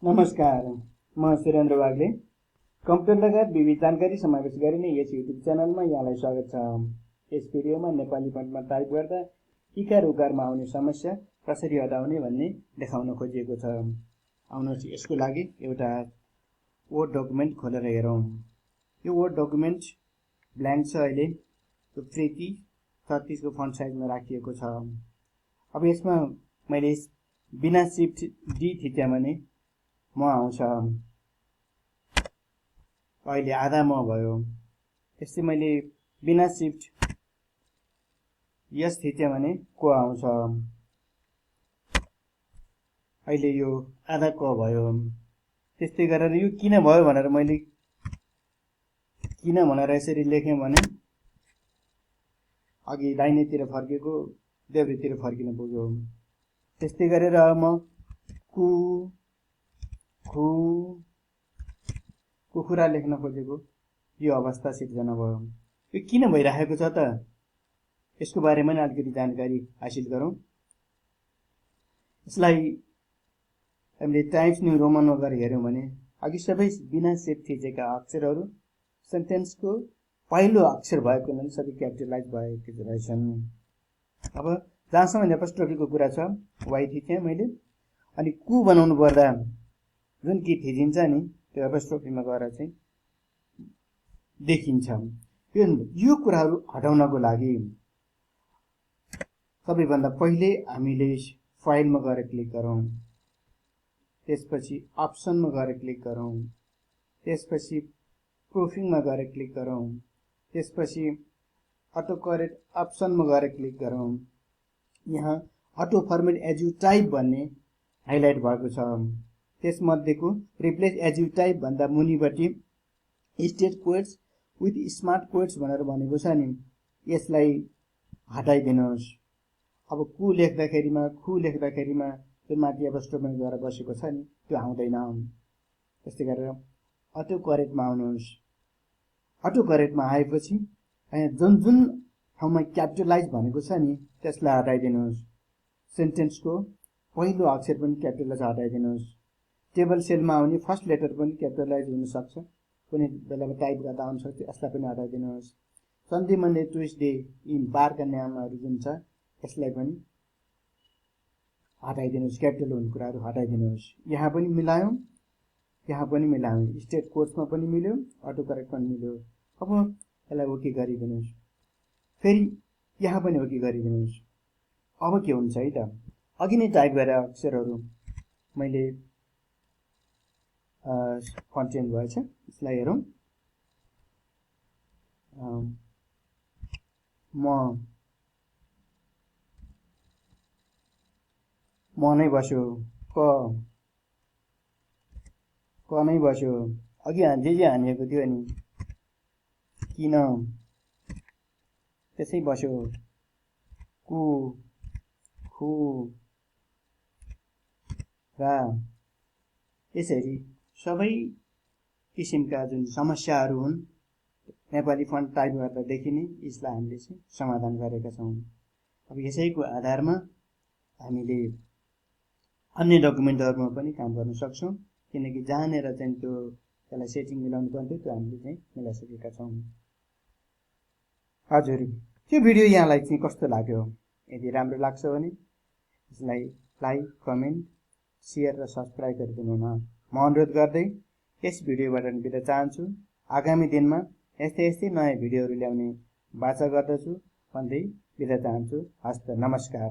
नमस्कार, म सुरेन्द्र वाग्ले। कम्प्युटर लगायत विविध जानकारी समावेश गरिने यस युट्युब च्यानलमा यहाँलाई स्वागत छ। यस भिडियोमा नेपाली फन्टमा टाइप गर्दा इकार उकारमा आउने समस्या कसरी हटाउने भन्ने देखाउन खोजिएको छ। आउनुहोस् यसको लागि एउटा वर्ड डकुमेन्ट खोलेर हेरौँ। यो वर्ड डकुमेन्ट ब्ल्याङ्क छ। अहिले यो प्रिटी 36 को फन्ट साइजमा राखिएको छ। अब यसमा मैले बिना शिफ्ट डी थिचे भने म आउँछ। अहिले आधा म भयो। त्यस्तै मैले बिना शिफ्ट यस थिचे भने को आउँछ। अहिले यो आधा क भयो। त्यस्तै गरेर यो किन भयो भनेर मैले किन भनेर यसरी लेखेँ भने अघि दाहिनेतिर फर्केको देब्रेतिर फर्किन पुग्यो। त्यस्तै गरेर म कु खु कुखुरा लेख्न खोजेको यो अवस्था सिर्जना भयो। यो किन भइरहेको छ त यसको बारेमा नि अलिकति जानकारी हासिल गरौँ। यसलाई हामीले टाइम्स न्यू रोमनमा गएर हेर्यौँ भने अघि सबै बिना शिफ्ट थिचेका अक्षरहरू सेन्टेन्सको पहिलो अक्षर भएको हुनाले सबै क्यापिटलाइज भएको रहेछन्। अब जहाँसम्म एपोस्ट्रोफीको कुरा छ वाइ थिचेँ मैले, अनि कु बनाउनु पर्दा जुन कि थिचिन्छ नि त्यो एपोस्ट्रोफीमा गएर चाहिँ देखिन्छ। यो कुराहरू हटाउनको लागि सबैभन्दा पहिले हामीले फाइलमा गएर क्लिक गरौँ, त्यसपछि अप्सनमा गएर क्लिक गरौँ, त्यसपछि प्रुफिङमा गएर क्लिक गरौँ, त्यसपछि अटो करेक्ट अप्सनमा गएर क्लिक गरौँ। यहाँ auto format as you type भन्ने हाइलाइट भएको छ। त्यसमध्येको रिप्लेस एज यु टाइप भन्दा मुनिपट्टि straight quotes with smart quotes भनेर भनेको छ नि, यसलाई हटाइदिनुहोस्। अब कु लेख्दाखेरिमा खु लेख्दाखेरिमा त्यो माथि एपोस्ट्रोफीमा गएर बसेको छ नि त्यो आउँदैन। त्यस्तै गरेर अटो करेक्टमा आउनुहोस्। अटो करेक्टमा आएपछि यहाँ जुन जुन ठाउँमा क्यापिटलाइज भनेको छ नि त्यसलाई हटाइदिनुहोस्। सेन्टेन्सको पहिलो अक्षर पनि क्यापिटलाइज हटाइदिनुहोस्। टेबल सेलमा आउने फर्स्ट लेटर पनि क्यापिटलाइज हुनसक्छ, कुनै बेलामा टाइप गर्दा आउनसक्छ, यसलाई पनि हटाइदिनुहोस्। सन्डे मन्डे ट्युसडे यी बारका नामहरू जुन छ यसलाई पनि हटाइदिनुहोस्। क्यापिटल हुने कुराहरू हटाइदिनुहोस्। यहाँ पनि मिलायौँ, यहाँ पनि मिलायौँ, स्टेट कोड्समा पनि मिल्यो, अटो करेक्ट पनि मिल्यो। अब यसलाई ओके गरिदिनुहोस्। फेरि यहाँ पनि ओके गरिदिनुहोस्। अब के हुन्छ है त, अघि नै टाइप गरेर अक्षरहरू मैले फन्ट चेन्ज भएछ, यसलाई हेरौँ। म नै बस्यो, क नै बस्यो। अघि जे हानिएको थियो नि किन त्यसै बस्यो। कु खु रा यसरी सबै किसिमका जुन समस्याहरू हुन् नेपाली फन्ट टाइप गर्दा देखिने यसलाई हामीले चाहिँ समाधान गरेका छौँ। अब यसैको आधारमा हामीले अन्य डकुमेन्टहरूमा पनि काम गर्न सक्छौँ, किनकि जहाँनिर चाहिँ त्यसलाई सेटिङ मिलाउनु पर्यो त्यो हामीले चाहिँ मिलाइसकेका छौँ। हजुर, त्यो भिडियो यहाँलाई चाहिँ कस्तो लाग्यो? यदि राम्रो लाग्छ भने यसलाई लाइक, कमेन्ट, सेयर र सब्सक्राइब गरिदिनु हुन म अनुरोध गर्दै यस भिडियोबाट बिदा चाहन्छु। आगामी दिनमा यस्तै नयाँ भिडियोहरू ल्याउने बाचा गर्दछु भन्दै बिदा चाहन्छु। हस्त, नमस्कार।